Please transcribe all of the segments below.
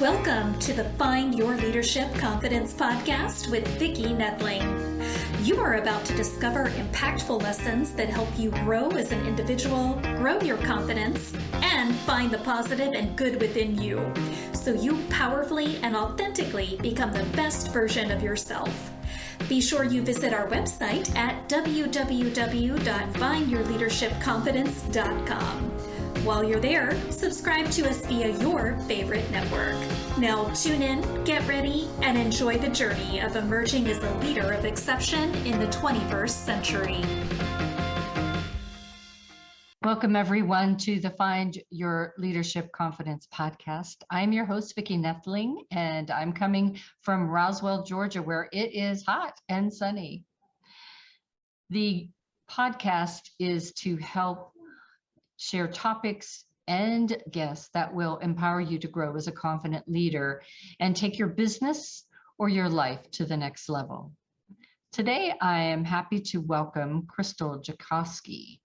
Welcome to the Find Your Leadership Confidence podcast with Vicki Nedling. You are about to discover impactful lessons that help you grow as an individual, grow your confidence, and find the positive and good within you, so you powerfully and authentically become the best version of yourself. Be sure you visit our website at www.findyourleadershipconfidence.com. While you're there, subscribe to us via your favorite network. Now tune in, get ready, and enjoy the journey of emerging as a leader of exception in the 21st century. Welcome, everyone, to the Find Your Leadership Confidence podcast. I'm your host, Vicki Nedling, and I'm coming from Roswell, Georgia, where it is hot and sunny. The podcast is to help share topics and guests that will empower you to grow as a confident leader and take your business or your life to the next level. Today, I am happy to welcome Krystal Jakosky.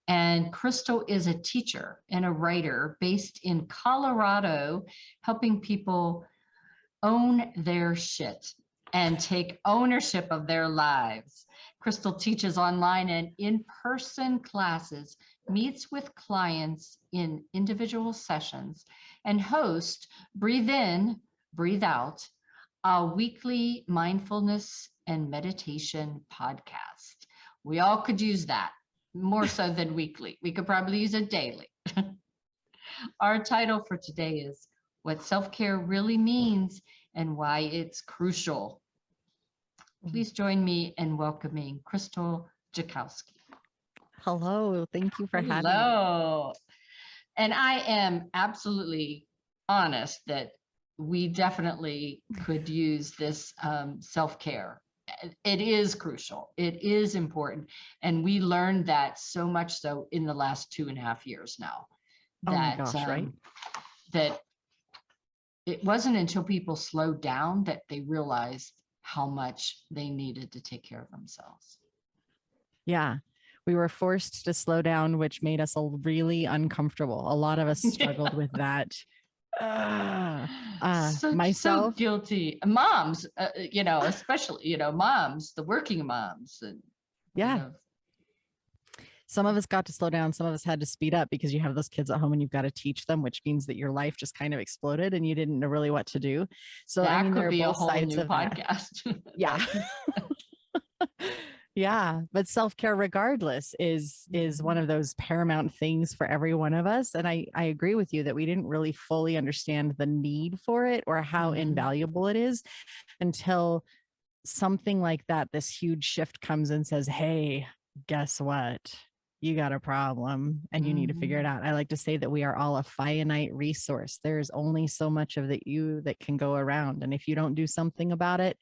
And Krystal is a teacher and a writer based in Colorado, helping people own their shit and take ownership of their lives. Krystal teaches online and in-person classes, meets with clients in individual sessions, and hosts Breathe In, Breathe Out, a weekly mindfulness and meditation podcast. We all could use that, more so than weekly. We could probably use it daily. Our title for today is What Self-Care Really Means and Why It's Crucial. Please join me in welcoming Krystal Jakosky. Hello, thank you for having me. Hello. And I am absolutely honest that we definitely could use this self-care. It is crucial. It is important. And we learned that so much so in the last 2.5 years now. That, oh my gosh, right? That it wasn't until people slowed down that they realized how much they needed to take care of themselves. Yeah. We were forced to slow down, which made us really uncomfortable. A lot of us struggled with that. So guilty. Moms, especially, moms, the working moms. And, yeah. Some of us got to slow down. Some of us had to speed up because you have those kids at home and you've got to teach them, which means that your life just kind of exploded and you didn't know really what to do. So that there could be are a both whole sides new of podcast. Yeah. Yeah, but self-care regardless is one of those paramount things for every one of us. And I agree with you that we didn't really fully understand the need for it or how invaluable it is until something like that, this huge shift comes and says, hey, guess what? You got a problem and you need to figure it out. I like to say that we are all a finite resource. There's only so much of you that can go around. And if you don't do something about it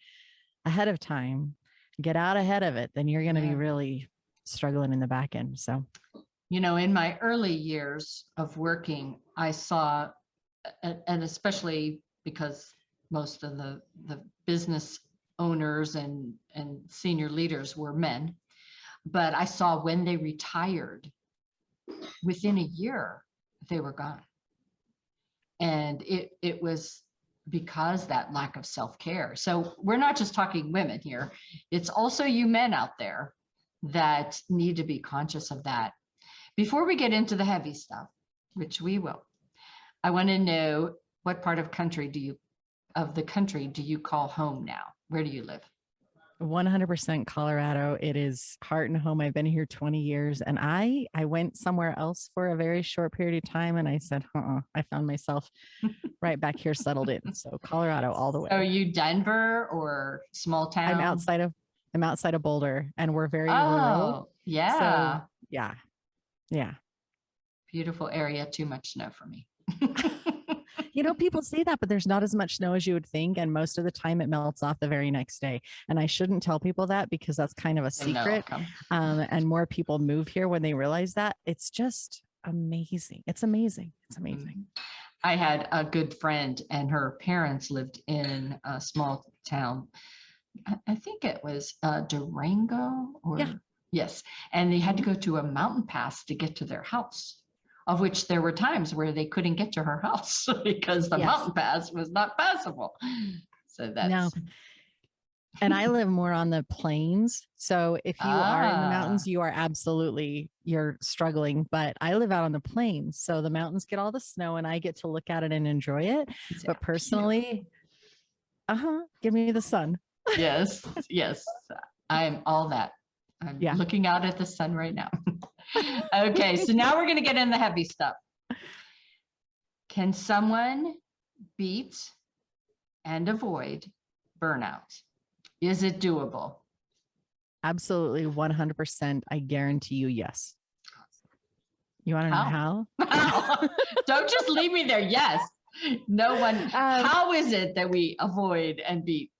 ahead of time, get out ahead of it, then you're going to be really struggling in the back end. So, in my early years of working, I saw, and especially because most of the business owners and senior leaders were men, but I saw when they retired, within a year, they were gone. And it was because that lack of self-care. So we're not just talking women here. It's also you men out there that need to be conscious of that. Before we get into the heavy stuff, which we will, I want to know what part of the country do you call home now? Where do you live? 100% Colorado. It is heart and home. I've been here 20 years and I went somewhere else for a very short period of time. And I said, I found myself right back here settled in. So Colorado all the way. Are you Denver or small town? I'm outside of Boulder and we're very rural. Yeah. So, yeah. Beautiful area. Too much snow for me. People say that, but there's not as much snow as you would think. And most of the time it melts off the very next day. And I shouldn't tell people that because that's kind of a secret. And more people move here when they realize that. It's just amazing. It's amazing. I had a good friend and her parents lived in a small town. I think it was Durango or yes. And they had to go to a mountain pass to get to their house. of which there were times where they couldn't get to her house because the mountain pass was not passable. So that's no. And I live more on the plains. So if you are in the mountains, you are you're struggling. But I live out on the plains. So the mountains get all the snow and I get to look at it and enjoy it. But personally, give me the sun. Yes. I'm all that. I'm looking out at the sun right now. Okay, so now we're going to get in the heavy stuff. Can someone beat and avoid burnout? Is it doable? Absolutely, 100%. I guarantee you, yes. You want to know how? Don't just leave me there. Yes. No one. How is it that we avoid and beat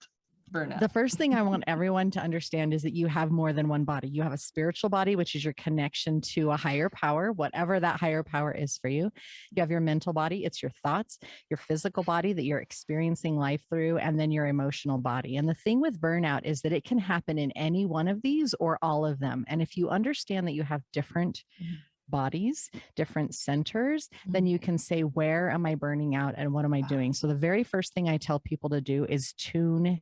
burnout? The first thing I want everyone to understand is that you have more than one body. You have a spiritual body, which is your connection to a higher power, whatever that higher power is for you. You have your mental body. It's your thoughts, your physical body that you're experiencing life through, and then your emotional body. And the thing with burnout is that it can happen in any one of these or all of them. And if you understand that you have different bodies, different centers, then you can say, where am I burning out and what am I doing? So the very first thing I tell people to do is tune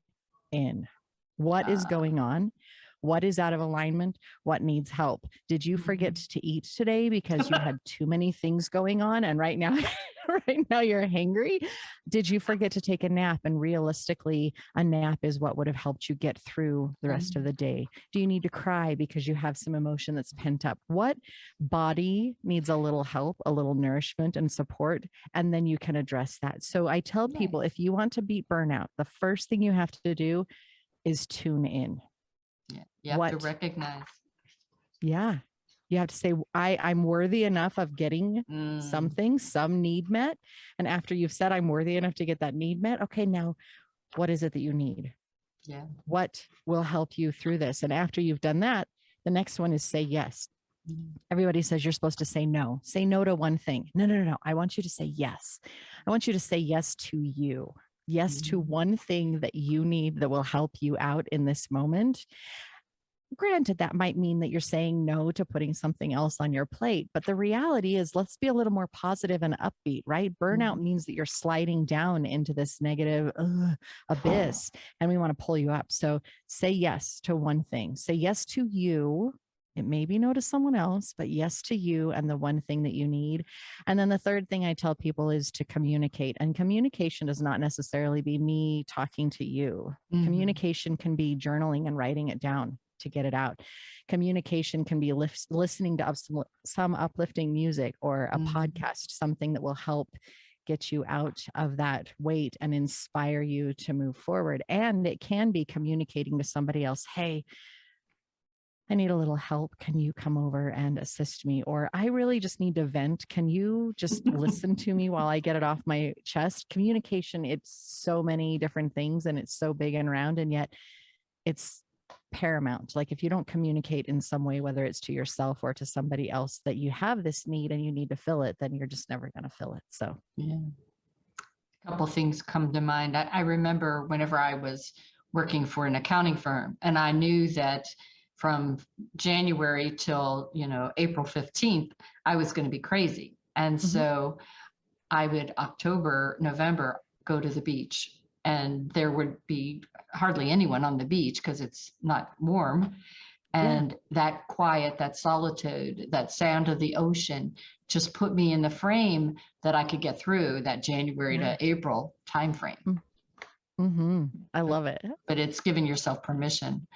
in. What is going on? What is out of alignment? What needs help? Did you forget to eat today because you had too many things going on and right now you're hangry? Did you forget to take a nap? And realistically, a nap is what would have helped you get through the rest of the day. Do you need to cry because you have some emotion that's pent up? What body needs a little help, a little nourishment and support? And then you can address that. So I tell people, if you want to beat burnout, the first thing you have to do is tune in. Yeah, you have to recognize. Yeah. You have to say, I'm worthy enough of getting something, some need met. And after you've said, I'm worthy enough to get that need met. Okay, now what is it that you need? Yeah. What will help you through this? And after you've done that, the next one is say yes. Everybody says you're supposed to say no. Say no to one thing. No. I want you to say yes. I want you to say yes to you. Yes to one thing that you need that will help you out in this moment. Granted, that might mean that you're saying no to putting something else on your plate. But the reality is, let's be a little more positive and upbeat, right? Burnout means that you're sliding down into this negative abyss, and we want to pull you up. So say yes to one thing. Say yes to you. It may be no to someone else, but yes to you and the one thing that you need. And then the third thing I tell people is to communicate. And communication does not necessarily be me talking to you. Communication can be journaling and writing it down to get it out. Communication can be listening to some uplifting music or a podcast, something that will help get you out of that weight and inspire you to move forward. And it can be communicating to somebody else, hey, I need a little help. Can you come over and assist me? Or I really just need to vent. Can you just listen to me while I get it off my chest? Communication, it's so many different things and it's so big and round, and yet it's paramount. Like if you don't communicate in some way, whether it's to yourself or to somebody else, that you have this need and you need to fill it, then you're just never going to fill it. So yeah, a couple things come to mind. I remember whenever I was working for an accounting firm, and I knew that from January till April 15th, I was going to be crazy, and so I would October, November go to the beach. And there would be hardly anyone on the beach because it's not warm. And that quiet, that solitude, that sound of the ocean just put me in the frame that I could get through that January to April timeframe. I love it. But it's giving yourself permission.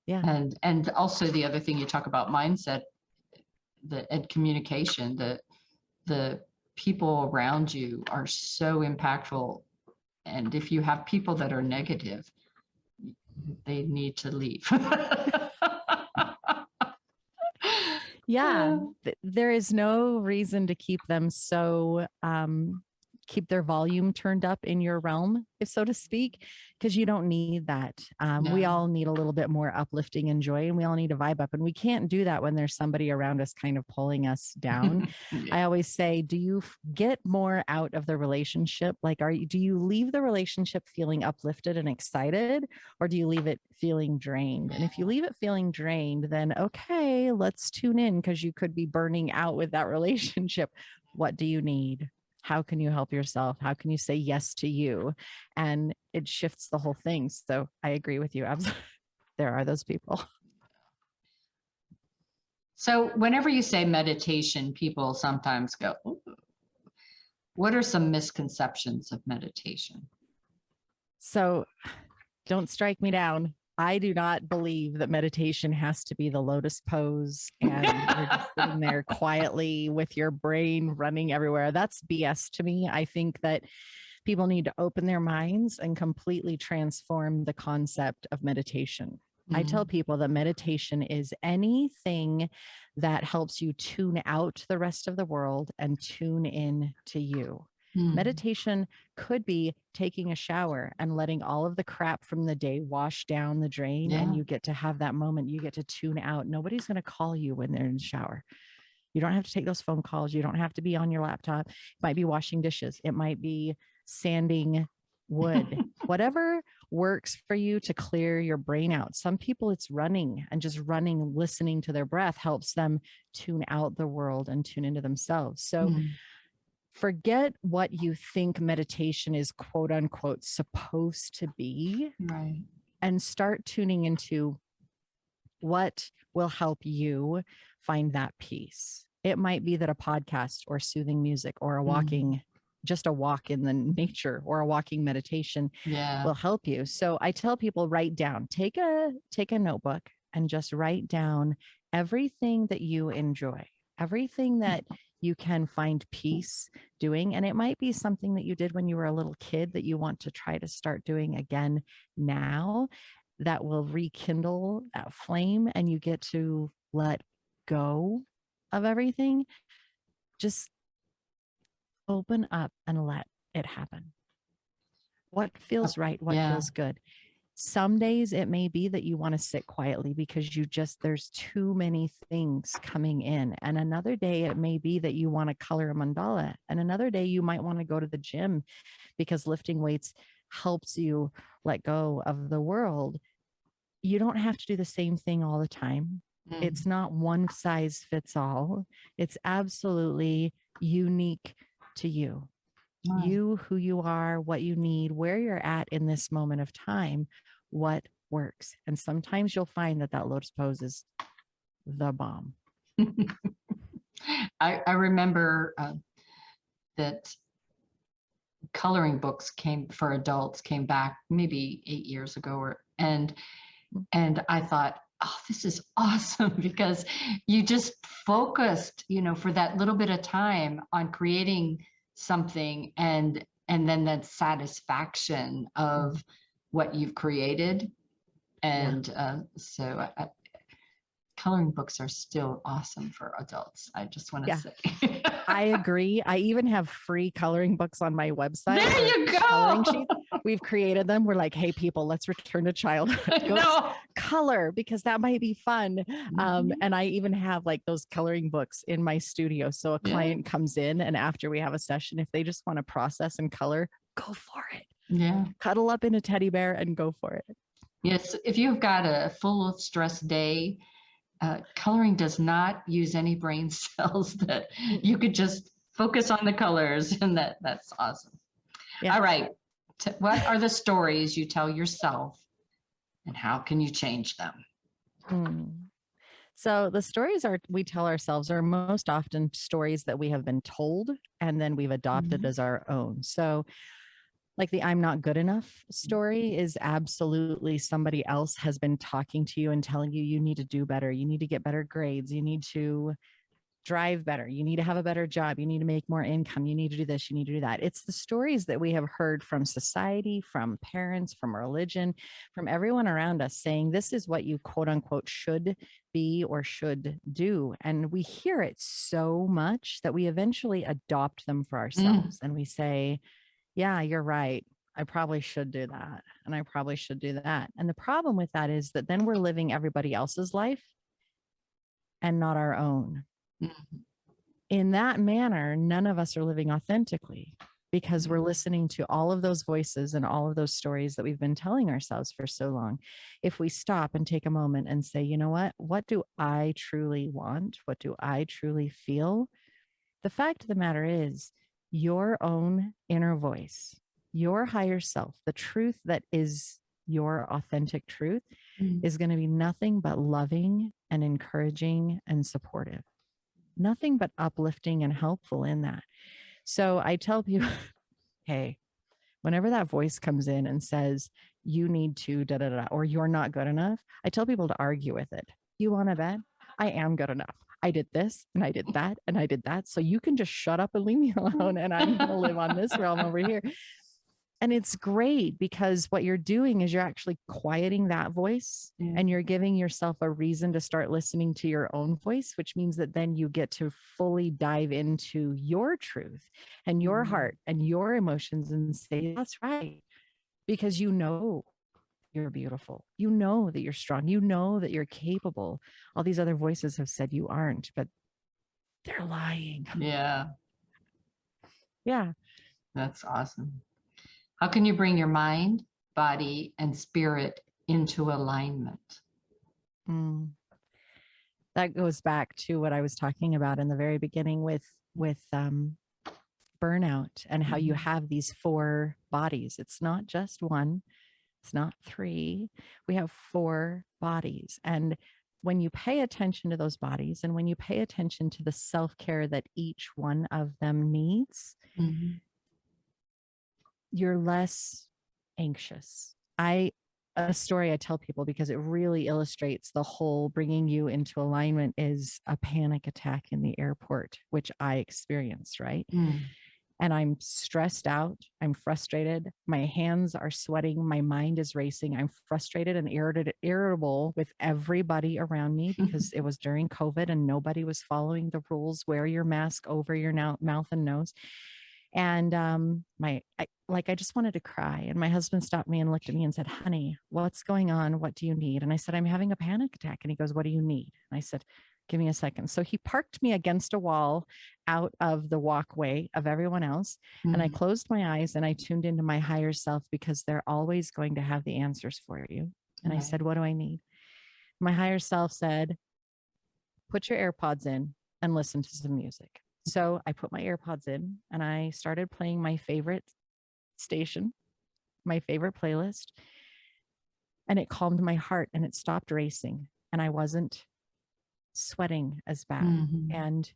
Yeah. And also the other thing you talk about, mindset, and communication, the people around you are so impactful. And if you have people that are negative, they need to leave. There is no reason to keep them so keep their volume turned up in your realm, if so to speak, because you don't need that. We all need a little bit more uplifting and joy, and we all need to vibe up. And we can't do that when there's somebody around us kind of pulling us down. I always say, do you get more out of the relationship? Like, do you leave the relationship feeling uplifted and excited, or do you leave it feeling drained? And if you leave it feeling drained, then okay, let's tune in, because you could be burning out with that relationship. What do you need? How can you help yourself? How can you say yes to you? And it shifts the whole thing. So I agree with you. Absolutely. There are those people. So whenever you say meditation, people sometimes go, ooh. What are some misconceptions of meditation? So don't strike me down. I do not believe that meditation has to be the lotus pose and you're just sitting there quietly with your brain running everywhere. That's BS to me. I think that people need to open their minds and completely transform the concept of meditation. I tell people that meditation is anything that helps you tune out the rest of the world and tune in to you. Meditation could be taking a shower and letting all of the crap from the day wash down the drain, and you get to have that moment. You get to tune out. Nobody's going to call you when they're in the shower. You don't have to take those phone calls. You don't have to be on your laptop. It might be washing dishes. It might be sanding wood. Whatever works for you to clear your brain out. Some people, it's running, and just running, listening to their breath helps them tune out the world and tune into themselves. So forget what you think meditation is, quote unquote, supposed to be, right, and start tuning into what will help you find that peace. It might be that a podcast or soothing music or a walking, just a walk in the nature or a walking meditation will help you. So I tell people, write down, take a notebook and just write down everything that you enjoy, everything that you can find peace doing. And it might be something that you did when you were a little kid that you want to try to start doing again now, that will rekindle that flame, and you get to let go of everything. Just open up and let it happen. What feels right? What feels good? Some days it may be that you want to sit quietly because there's too many things coming in. And another day it may be that you want to color a mandala. And another day you might want to go to the gym because lifting weights helps you let go of the world. You don't have to do the same thing all the time. It's not one size fits all. It's absolutely unique to you. You, who you are, what you need, where you're at in this moment of time, what works. And sometimes you'll find that lotus pose is the bomb. I remember that coloring books for adults came back maybe 8 years ago, and I thought, oh, this is awesome, because you just focused, for that little bit of time on creating something, and then that satisfaction of what you've created. And so coloring books are still awesome for adults. I just want to say. I agree. I even have free coloring books on my website. There you go. Coloring sheets. We've created them. We're like, hey, people, let's return to childhood. Color, because that might be fun. And I even have like those coloring books in my studio. So a client comes in, and after we have a session, if they just want to process and color, go for it. Yeah. Cuddle up in a teddy bear and go for it. Yes. If you've got a full of stress day, coloring does not use any brain cells, that you could just focus on the colors, and that's awesome. All right. What are the stories you tell yourself, and how can you change them? So the stories we tell ourselves are most often stories that we have been told and then we've adopted as our own. So like the I'm not good enough story is absolutely somebody else has been talking to you and telling you need to do better. You need to get better grades. You need to drive better. You need to have a better job. You need to make more income. You need to do this. You need to do that. It's the stories that we have heard from society, from parents, from religion, from everyone around us saying this is what you quote unquote should be or should do. And we hear it so much that we eventually adopt them for ourselves. And we say, yeah, you're right. I probably should do that. And I probably should do that. And the problem with that is that then we're living everybody else's life and not our own. In that manner, none of us are living authentically because we're listening to all of those voices and all of those stories that we've been telling ourselves for so long. If we stop and take a moment and say, you know what do I truly want? What do I truly feel? The fact of the matter is, your own inner voice, your higher self, the truth that is your authentic truth is going to be nothing but loving and encouraging and supportive. Nothing but uplifting and helpful in that. So I tell people, hey, whenever that voice comes in and says, you need to da da da, or you're not good enough, I tell people to argue with it. You want to bet? I am good enough. I did this and I did that and I did that. So you can just shut up and leave me alone and I'm going to live on this realm over here. And it's great because what you're doing is you're actually quieting that voice and you're giving yourself a reason to start listening to your own voice, which means that then you get to fully dive into your truth and your heart and your emotions and say, that's right. Because you know you're beautiful. You know that you're strong. You know that you're capable. All these other voices have said you aren't, but they're lying. Yeah. Yeah. That's awesome. How can you bring your mind, body, and spirit into alignment? That goes back to what I was talking about in the very beginning with burnout and how you have these 4 bodies. It's not just one. It's not 3. We have 4 bodies. And when you pay attention to those bodies and when you pay attention to the self-care that each one of them needs, you're less anxious. A story I tell people because it really illustrates the whole bringing you into alignment is a panic attack in the airport, which I experienced, right? And I'm stressed out. I'm frustrated. My hands are sweating. My mind is racing. I'm frustrated and irritable with everybody around me because it was during COVID and nobody was following the rules. Wear your mask over your mouth and nose. And I just wanted to cry. And my husband stopped me and looked at me and said, honey, what's going on? What do you need? And I said, I'm having a panic attack. And he goes, what do you need? And I said, give me a second. So he parked me against a wall out of the walkway of everyone else. And I closed my eyes and I tuned into my higher self because they're always going to have the answers for you. And I said, what do I need? My higher self said, put your AirPods in and listen to some music. So I put my AirPods in and I started playing my favorite station, my favorite playlist. And it calmed my heart and it stopped racing. And I wasn't sweating as bad. And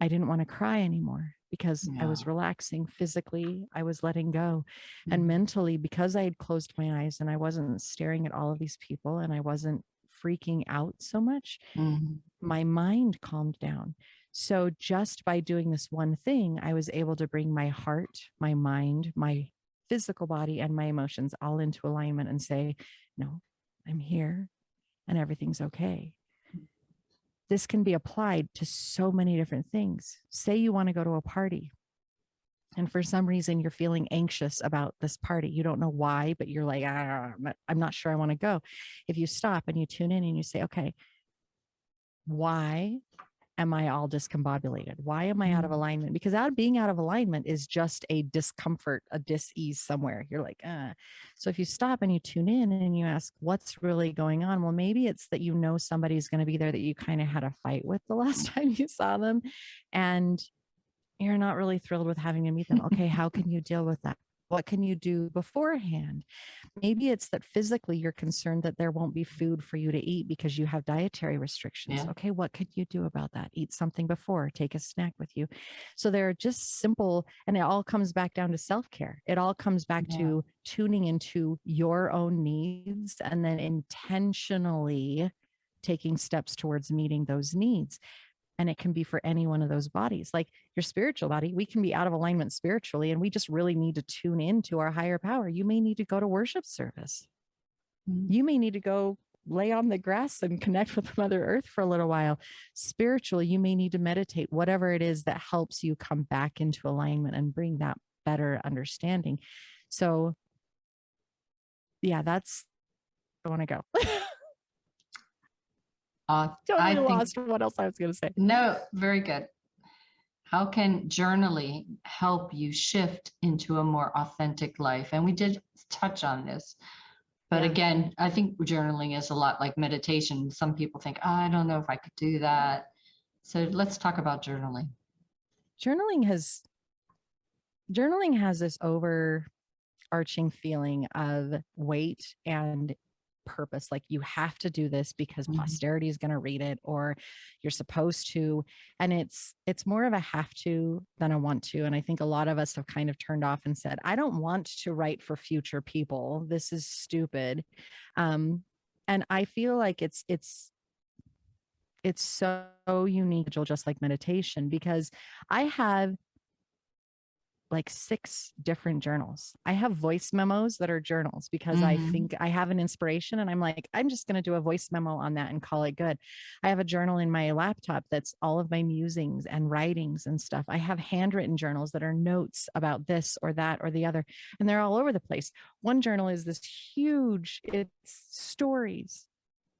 I didn't want to cry anymore because I was relaxing physically. I was letting go. And mentally, because I had closed my eyes and I wasn't staring at all of these people and I wasn't freaking out so much, my mind calmed down. So just by doing this one thing, I was able to bring my heart, my mind, my physical body, and my emotions all into alignment and say, no, I'm here and everything's okay. This can be applied to so many different things. Say you want to go to a party and for some reason you're feeling anxious about this party. You don't know why, but you're like, I'm not sure I want to go. If you stop and you tune in and you say, okay, why am I all discombobulated? Why am I out of alignment? Because being out of alignment is just a discomfort, a dis-ease somewhere. You're like, So if you stop and you tune in and you ask, what's really going on? Well, maybe it's that you know somebody's going to be there that you kind of had a fight with the last time you saw them. And you're not really thrilled with having to meet them. Okay, how can you deal with that? What can you do beforehand? Maybe it's that physically you're concerned that there won't be food for you to eat because you have dietary restrictions. Yeah. Okay, what could you do about that? Eat something before, take a snack with you. So they're just simple, and it all comes back down to self-care. It all comes back to tuning into your own needs and then intentionally taking steps towards meeting those needs. And it can be for any one of those bodies. Like your spiritual body, we can be out of alignment spiritually, and we just really need to tune into our higher power. You may need to go to worship service. You may need to go lay on the grass and connect with Mother Earth for a little while. Spiritually, you may need to meditate, whatever it is that helps you come back into alignment and bring that better understanding. So yeah, that's I want to go. Totally lost what else I was going to say. No, very good. How can journaling help you shift into a more authentic life? And we did touch on this. But again, I think journaling is a lot like meditation. Some people think, oh, I don't know if I could do that. So let's talk about journaling. Journaling has this overarching feeling of weight and purpose. Like you have to do this because posterity is going to read it, or you're supposed to. And it's more of a have to than a want to. And I think a lot of us have kind of turned off and said, I don't want to write for future people. This is stupid. And I feel like it's so unique, just like meditation, because I have like 6 different journals. I have voice memos that are journals because I think I have an inspiration and I'm like, I'm just going to do a voice memo on that and call it good. I have a journal in my laptop that's all of my musings and writings and stuff. I have handwritten journals that are notes about this or that or the other, and they're all over the place. One journal is this huge, it's stories.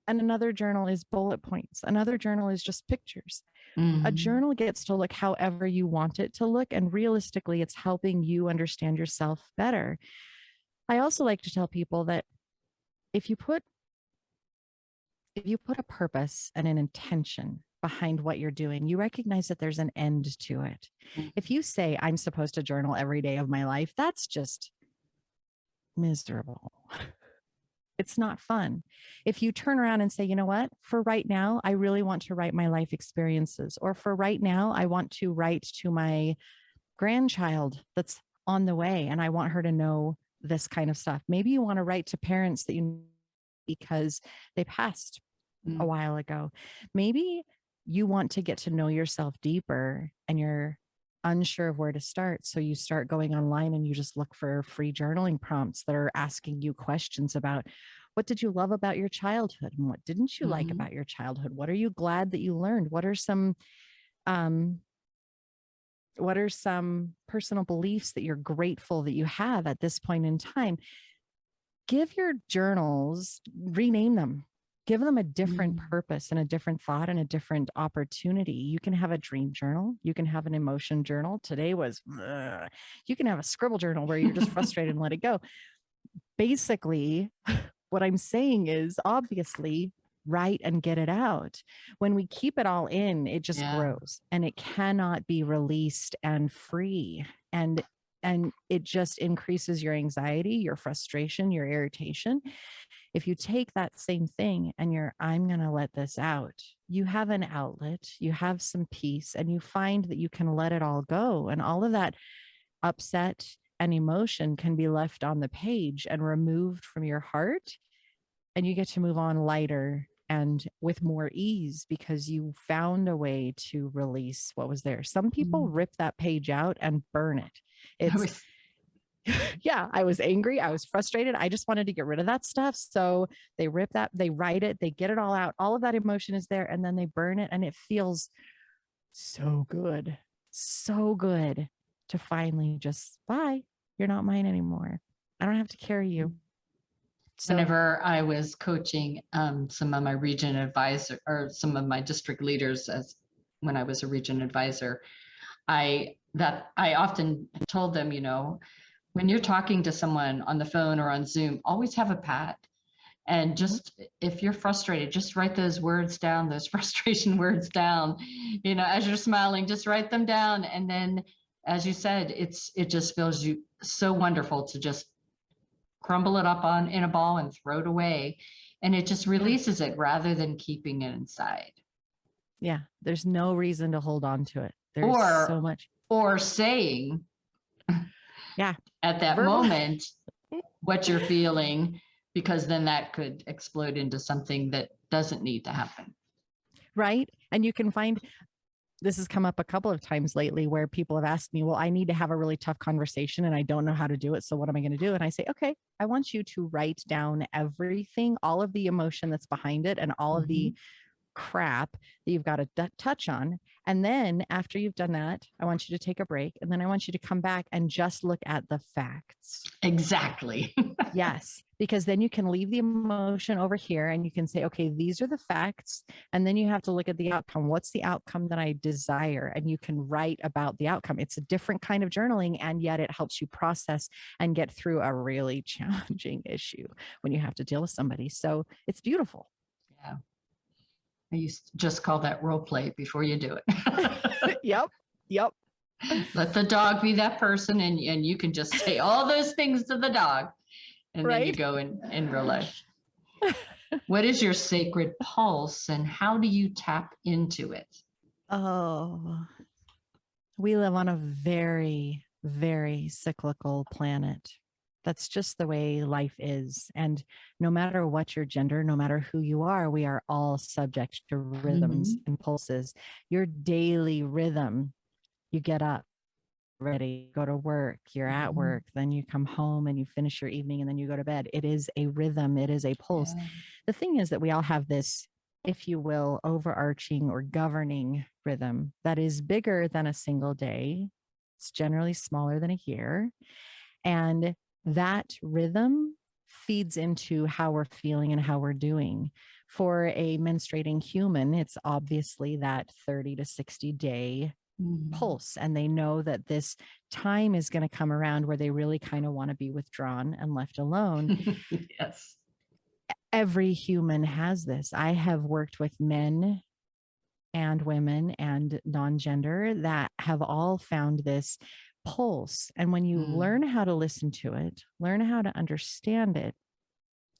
And another journal is bullet points. Another journal is just pictures. A journal gets to look however you want it to look. And realistically, it's helping you understand yourself better. I also like to tell people that if you put a purpose and an intention behind what you're doing, you recognize that there's an end to it. If you say, I'm supposed to journal every day of my life, that's just miserable. It's not fun. If you turn around and say, you know what, for right now, I really want to write my life experiences, or for right now, I want to write to my grandchild that's on the way and I want her to know this kind of stuff. Maybe you want to write to parents that you because they passed a while ago. Maybe you want to get to know yourself deeper and you're unsure of where to start. So you start going online and you just look for free journaling prompts that are asking you questions about what did you love about your childhood and what didn't you like about your childhood? What are you glad that you learned? What are some personal beliefs that you're grateful that you have at this point in time? Give your journals, rename them. Give them a different purpose and a different thought and a different opportunity. You can have a dream journal. You can have an emotion journal. Today was, you can have a scribble journal where you're just frustrated and let it go. Basically, what I'm saying is obviously write and get it out. When we keep it all in, it just grows and it cannot be released and free. And it just increases your anxiety, your frustration, your irritation. If you take that same thing and I'm going to let this out, you have an outlet, you have some peace, and you find that you can let it all go. And all of that upset and emotion can be left on the page and removed from your heart. And you get to move on lighter and with more ease because you found a way to release what was there. Some people rip that page out and burn it. Yeah, I was angry. I was frustrated. I just wanted to get rid of that stuff. So they rip that, they write it, they get it all out. All of that emotion is there and then they burn it. And it feels so good to finally just, bye, you're not mine anymore. I don't have to carry you. So, whenever I was coaching some of my region advisor or some of my district leaders when I was a region advisor, I often told them, when you're talking to someone on the phone or on Zoom, always have a pad. And just if you're frustrated, just write those words down, those frustration words down, as you're smiling, just write them down. And then, as you said, it just feels you so wonderful to just crumble it up in a ball and throw it away. And it just releases it rather than keeping it inside. Yeah. There's no reason to hold on to it. There's so much. Or saying, at that moment, what you're feeling, because then that could explode into something that doesn't need to happen. Right. And you can find this has come up a couple of times lately where people have asked me, well, I need to have a really tough conversation and I don't know how to do it. So what am I going to do? And I say, okay, I want you to write down everything, all of the emotion that's behind it and all of the crap that you've got to touch on. And then after you've done that, I want you to take a break. And then I want you to come back and just look at the facts. Exactly. Yes, because then you can leave the emotion over here and you can say, okay, these are the facts. And then you have to look at the outcome. What's the outcome that I desire? And you can write about the outcome. It's a different kind of journaling, and yet it helps you process and get through a really challenging issue when you have to deal with somebody. So it's beautiful. Yeah. I used to just call that role play before you do it. Yep. Let the dog be that person, and you can just say all those things to the dog, and then you go in real life. What is your sacred pulse, and how do you tap into it? Oh, we live on a very, very cyclical planet. That's just the way life is. And no matter what your gender, no matter who you are, we are all subject to rhythms and pulses. Your daily rhythm, you get up, ready, go to work, you're at work, then you come home and you finish your evening and then you go to bed. It is a rhythm, it is a pulse. Yeah. The thing is that we all have this, if you will, overarching or governing rhythm that is bigger than a single day. It's generally smaller than a year. And that rhythm feeds into how we're feeling and how we're doing. For a menstruating human, it's obviously that 30 to 60 day pulse. And they know that this time is going to come around where they really kind of want to be withdrawn and left alone. Yes. Every human has this. I have worked with men and women and non-gender that have all found this pulse. And when you learn how to listen to it, learn how to understand it,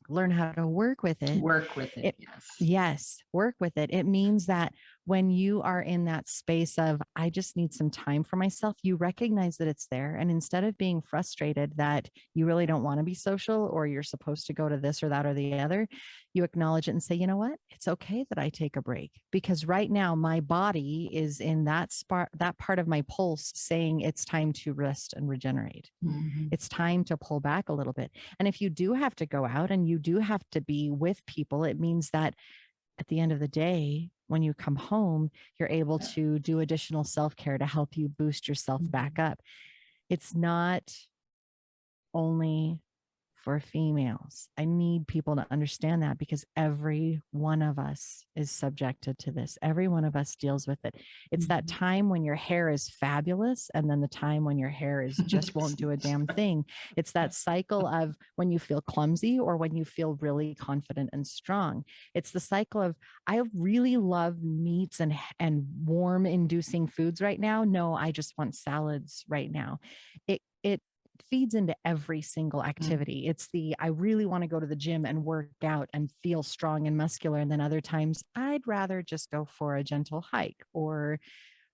learn how to work with it. Yes, work with it. It means that when you are in that space of, I just need some time for myself, you recognize that it's there. And instead of being frustrated that you really don't want to be social or you're supposed to go to this or that or the other, you acknowledge it and say, you know what? It's okay that I take a break, because right now my body is in that part of my pulse saying it's time to rest and regenerate. It's time to pull back a little bit. And if you do have to go out and you do have to be with people, it means that at the end of the day, when you come home, you're able to do additional self-care to help you boost yourself back up. It's not only for females. I need people to understand that, because every one of us is subjected to this. Every one of us deals with it. It's that time when your hair is fabulous and then the time when your hair is just won't do a damn thing. It's that cycle of when you feel clumsy or when you feel really confident and strong. It's the cycle of, I really love meats and warm inducing foods right now. No, I just want salads right now. It feeds into every single activity. It's I really want to go to the gym and work out and feel strong and muscular. And then other times I'd rather just go for a gentle hike or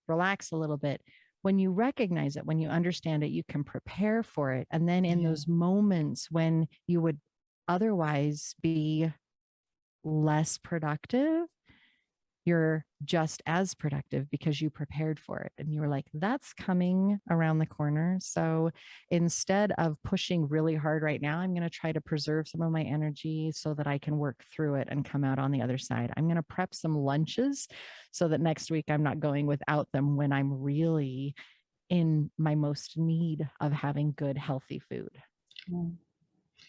relax a little bit. When you recognize it, when you understand it, you can prepare for it. And then in those moments when you would otherwise be less productive, you're just as productive because you prepared for it. And you were like, that's coming around the corner. So instead of pushing really hard right now, I'm going to try to preserve some of my energy so that I can work through it and come out on the other side. I'm going to prep some lunches so that next week I'm not going without them when I'm really in my most need of having good, healthy food.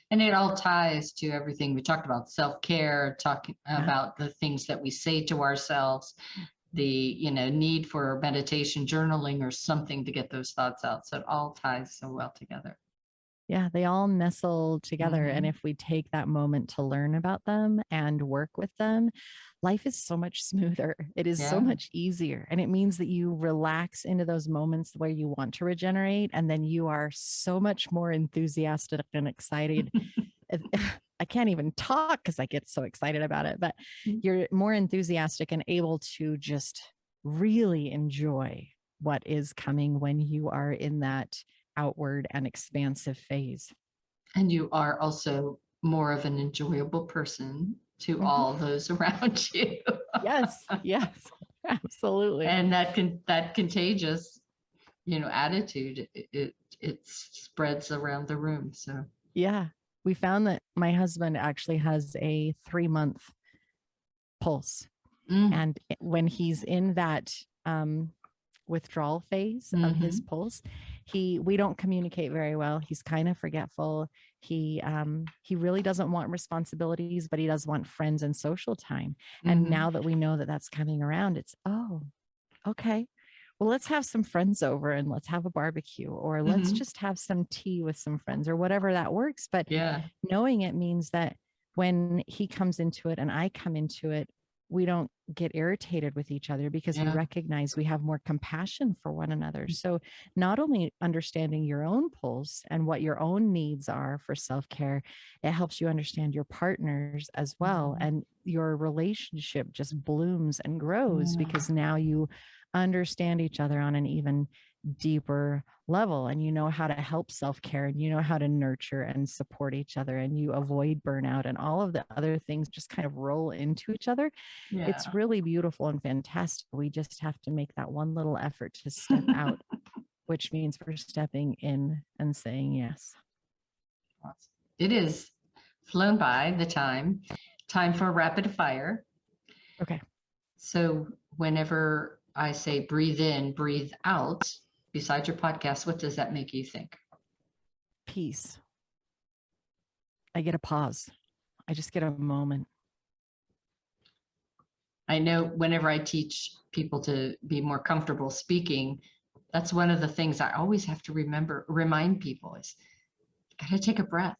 And it all ties to everything we talked about, self-care, talking about the things that we say to ourselves, the need for meditation, journaling, or something to get those thoughts out. So it all ties so well together. Yeah, they all nestle together. And if we take that moment to learn about them and work with them, life is so much smoother. It is so much easier. And it means that you relax into those moments where you want to regenerate. And then you are so much more enthusiastic and excited. I can't even talk because I get so excited about it, but you're more enthusiastic and able to just really enjoy what is coming when you are in that outward and expansive phase. And you are also more of an enjoyable person to all those around you. Yes. Absolutely. And that contagious, attitude, it spreads around the room. So Yeah. We found that my husband actually has a 3-month pulse. And when he's in that withdrawal phase of his pulse, we don't communicate very well. He's kind of forgetful. He really doesn't want responsibilities, but he does want friends and social time. And now that we know that that's coming around, it's, oh, okay. Well, let's have some friends over and let's have a barbecue, or let's just have some tea with some friends, or whatever that works. But knowing it means that when he comes into it and I come into it, we don't get irritated with each other because we recognize we have more compassion for one another. So not only understanding your own pulse and what your own needs are for self-care, it helps you understand your partners as well. And your relationship just blooms and grows because now you understand each other on an even deeper level, and you know how to help self-care, and you know how to nurture and support each other, and you avoid burnout, and all of the other things just kind of roll into each other. It's really beautiful and fantastic. We just have to make that one little effort to step out, which means we're stepping in and saying yes. It is flown by the time for rapid fire. Okay. So whenever I say breathe in, breathe out, besides your podcast, what does that make you think? Peace. I get a pause. I just get a moment. I know whenever I teach people to be more comfortable speaking, that's one of the things I always have to remind people is you got to take a breath.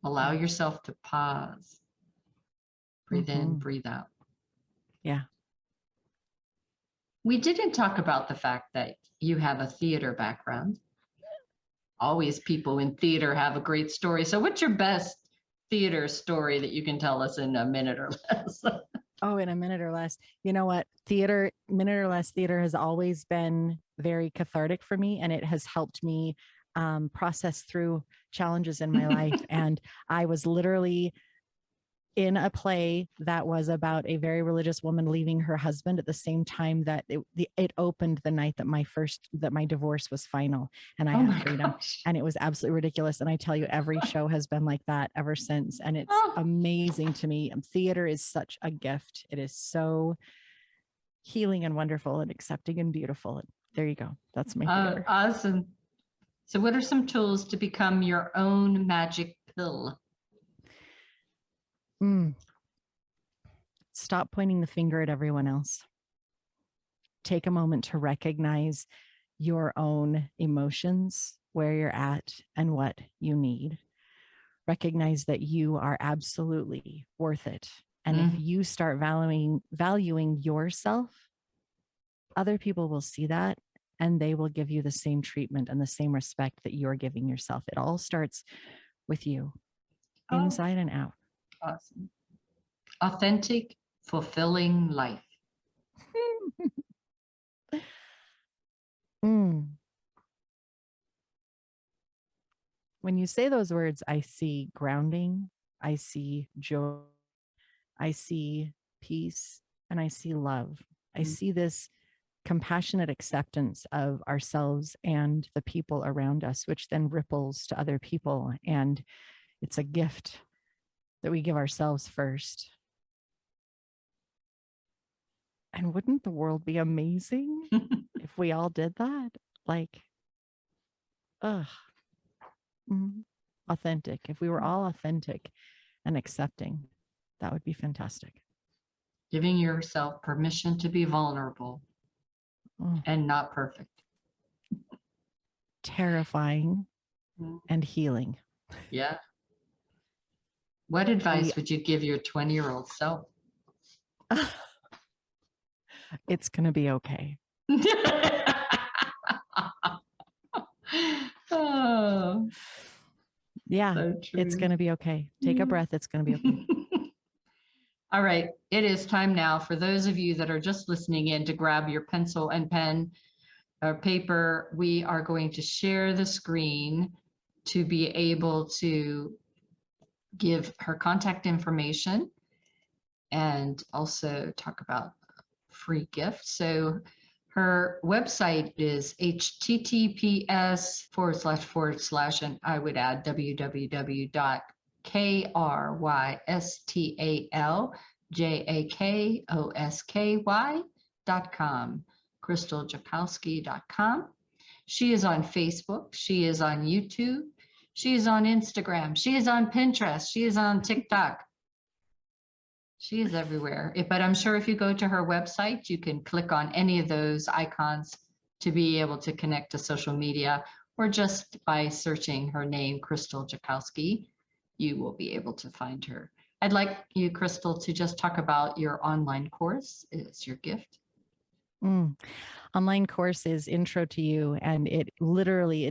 Allow yourself to pause. Breathe in, breathe out. Yeah. We didn't talk about the fact that you have a theater background. Always people in theater have a great story. So what's your best theater story that you can tell us in a minute or less? Oh, in a minute or less. You know what? Minute or less theater has always been very cathartic for me, and it has helped me process through challenges in my life. And I was literally in a play that was about a very religious woman leaving her husband at the same time that it opened the night that my divorce was final and I had freedom. Gosh. And it was absolutely ridiculous. And I tell you, every show has been like that ever since. And it's amazing to me. Theater is such a gift. It is so healing and wonderful and accepting and beautiful. There you go. That's my theater. Awesome. So what are some tools to become your own magic pill? Stop pointing the finger at everyone else. Take a moment to recognize your own emotions, where you're at, and what you need. Recognize that you are absolutely worth it. And if you start valuing yourself, other people will see that and they will give you the same treatment and the same respect that you're giving yourself. It all starts with you, inside and out. Awesome. Authentic, fulfilling life. When you say those words, I see grounding, I see joy, I see peace, and I see love. I see this compassionate acceptance of ourselves and the people around us, which then ripples to other people. And it's a gift that we give ourselves first. And wouldn't the world be amazing if we all did that? Like, authentic. If we were all authentic and accepting, that would be fantastic. Giving yourself permission to be vulnerable and not perfect. Terrifying and healing. Yeah. What advice would you give your 20-year-old self? It's going to be okay. Oh, yeah, so it's going to be okay. Take a breath. It's going to be okay. All right. It is time now for those of you that are just listening in to grab your pencil and pen or paper. We are going to share the screen to be able to give her contact information and also talk about free gift. So her website is https:// and I would add www.krystaljakosky.com, krystaljakosky.com. She is on Facebook. She is on YouTube. She is on Instagram. She is on Pinterest. She is on TikTok. She is everywhere. But I'm sure if you go to her website, you can click on any of those icons to be able to connect to social media, or just by searching her name, Krystal Jakosky, you will be able to find her. I'd like you, Krystal, to just talk about your online course. It's your gift. Online course is Intro to You, and it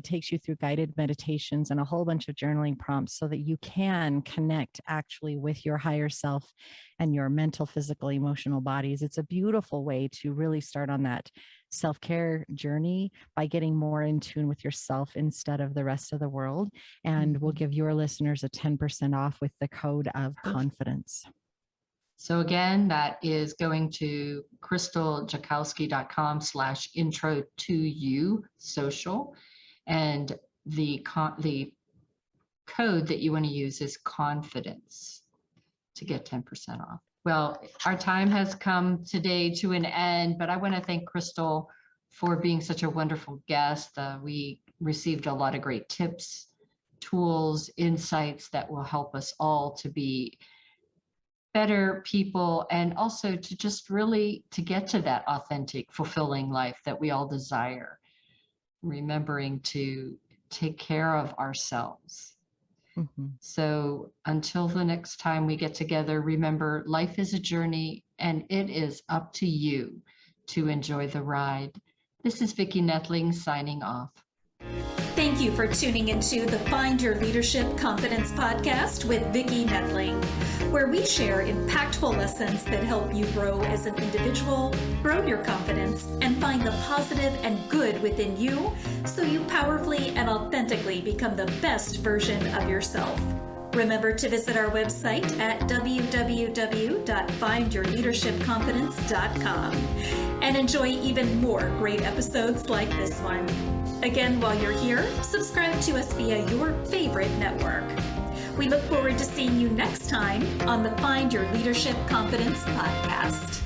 takes you through guided meditations and a whole bunch of journaling prompts so that you can connect actually with your higher self and your mental, physical, emotional bodies. It's a beautiful way to really start on that self-care journey by getting more in tune with yourself instead of the rest of the world. And we'll give your listeners a 10% off with the code of confidence. So again, that is going to krystaljakosky.com/intro to you social. And the code that you want to use is confidence to get 10% off. Well, our time has come today to an end, but I want to thank Krystal for being such a wonderful guest. We received a lot of great tips, tools, insights that will help us all to be better people, and also to just really to get to that authentic, fulfilling life that we all desire, remembering to take care of ourselves. So until the next time we get together, remember, life is a journey and it is up to you to enjoy the ride. This is Vicki Nettling signing off. Thank you for tuning into the Find Your Leadership Confidence podcast with Vicki Nettling, where we share impactful lessons that help you grow as an individual, grow your confidence, and find the positive and good within you so you powerfully and authentically become the best version of yourself. Remember to visit our website at www.findyourleadershipconfidence.com and enjoy even more great episodes like this one. Again, while you're here, subscribe to us via your favorite network. We look forward to seeing you next time on the Find Your Leadership Confidence podcast.